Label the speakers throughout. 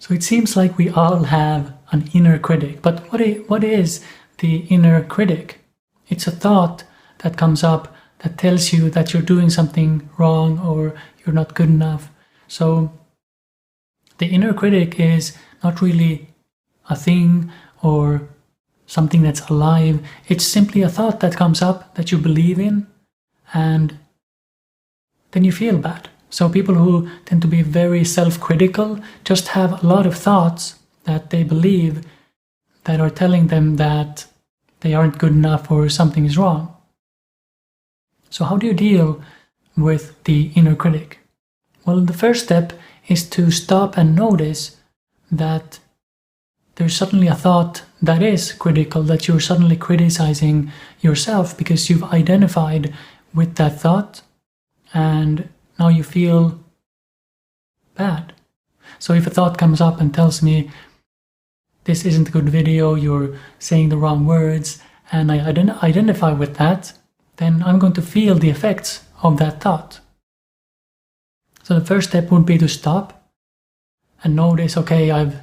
Speaker 1: So it seems like we all have an inner critic, but what is the inner critic? It's a thought that comes up that tells you that you're doing something wrong or you're not good enough. So the inner critic is not really a thing or something that's alive. It's simply a thought that comes up that you believe in, and then you feel bad. So people who tend to be very self-critical just have a lot of thoughts that they believe that are telling them that they aren't good enough or something is wrong. So how do you deal with the inner critic? Well, the first step is to stop and notice that there's suddenly a thought that is critical, that you're suddenly criticizing yourself because you've identified with that thought and now you feel bad. So if a thought comes up and tells me, this isn't a good video, you're saying the wrong words, and I identify with that, then I'm going to feel the effects of that thought. So the first step would be to stop and notice, okay, I've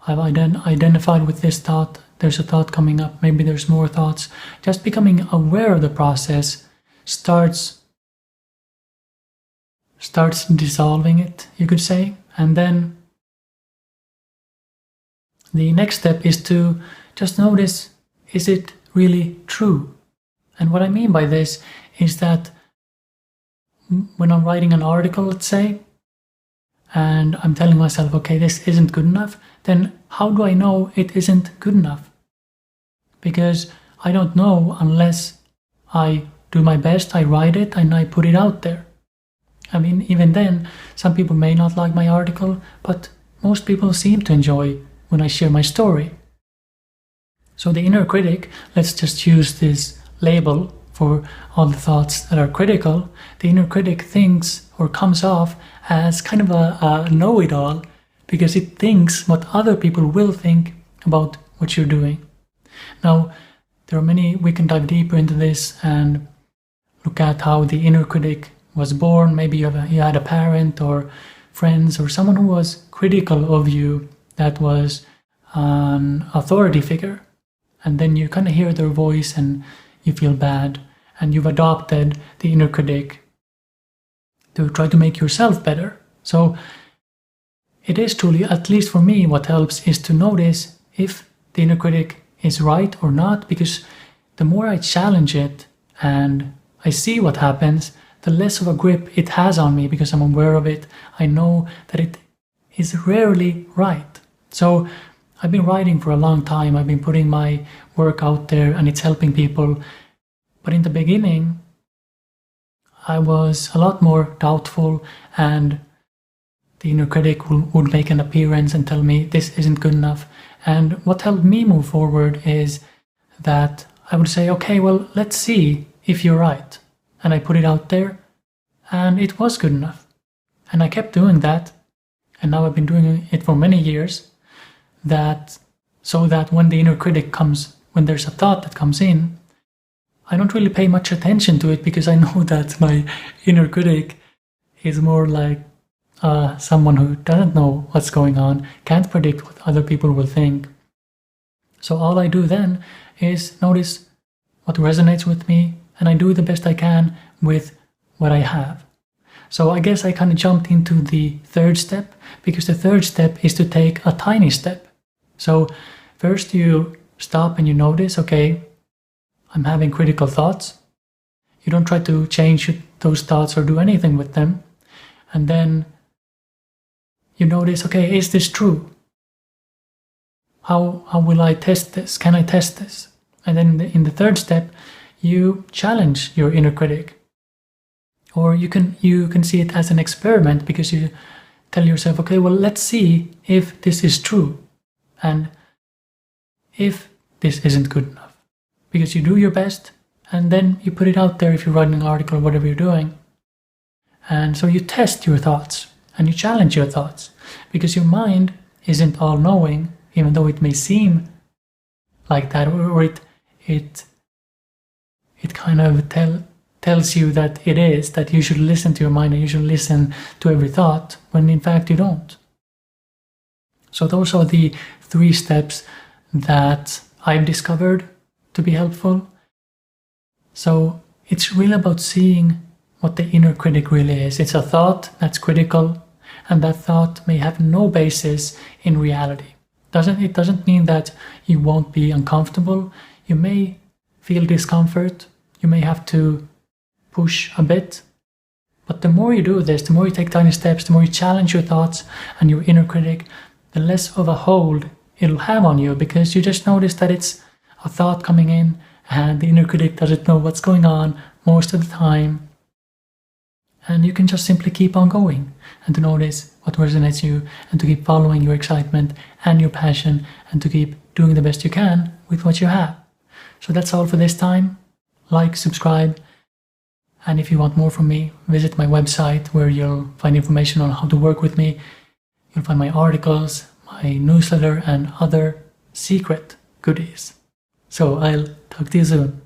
Speaker 1: identified with this thought, there's a thought coming up, maybe there's more thoughts. Just becoming aware of the process starts dissolving it, you could say. And then the next step is to just notice, is it really true? And what I mean by this is that when I'm writing an article, let's say, and I'm telling myself, okay, this isn't good enough, then how do I know it isn't good enough? Because I don't know unless I do my best, I write it, and I put it out there. I mean, even then, some people may not like my article, but most people seem to enjoy when I share my story. So the inner critic, let's just use this label for all the thoughts that are critical. The inner critic thinks or comes off as kind of a know-it-all because it thinks what other people will think about what you're doing. Now, there are many, we can dive deeper into this and look at how the inner critic was born. Maybe you had a parent or friends or someone who was critical of you that was an authority figure. And then you kind of hear their voice and you feel bad. And you've adopted the inner critic to try to make yourself better. So it is truly, at least for me, what helps is to notice if the inner critic is right or not, because the more I challenge it and I see what happens, the less of a grip it has on me because I'm aware of it. I know that it is rarely right. So I've been writing for a long time. I've been putting my work out there and it's helping people. But in the beginning, I was a lot more doubtful and the inner critic would make an appearance and tell me this isn't good enough. And what helped me move forward is that I would say, okay, well, let's see if you're right. And I put it out there and it was good enough. And I kept doing that. And now I've been doing it for many years, so that when the inner critic comes, when there's a thought that comes in, I don't really pay much attention to it because I know that my inner critic is more like someone who doesn't know what's going on, can't predict what other people will think. So all I do then is notice what resonates with me, and I do the best I can with what I have. So I guess I kind of jumped into the third step, because the third step is to take a tiny step. So first you stop and you notice, okay, I'm having critical thoughts. You don't try to change those thoughts or do anything with them. And then you notice, okay, is this true? How will I test this? Can I test this? And then in the third step, you challenge your inner critic. Or you can see it as an experiment, because you tell yourself, okay, well, let's see if this is true and if this isn't good enough. Because you do your best and then you put it out there if you're writing an article or whatever you're doing. And so you test your thoughts and you challenge your thoughts, because your mind isn't all-knowing, even though it may seem like that, or it kind of tells you that it is, that you should listen to your mind and you should listen to every thought, when in fact you don't. So those are the 3 steps that I've discovered to be helpful. So it's really about seeing what the inner critic really is. It's a thought that's critical, and that thought may have no basis in reality. It doesn't mean that you won't be uncomfortable. You may feel discomfort. You may have to push a bit. But the more you do this, the more you take tiny steps, the more you challenge your thoughts and your inner critic, the less of a hold it'll have on you, because you just notice that it's a thought coming in and the inner critic doesn't know what's going on most of the time. And you can just simply keep on going and to notice what resonates you and to keep following your excitement and your passion and to keep doing the best you can with what you have. So that's all for this time. Like, subscribe, and if you want more from me, visit my website where you'll find information on how to work with me. You'll find my articles, my newsletter, and other secret goodies. So I'll talk to you soon.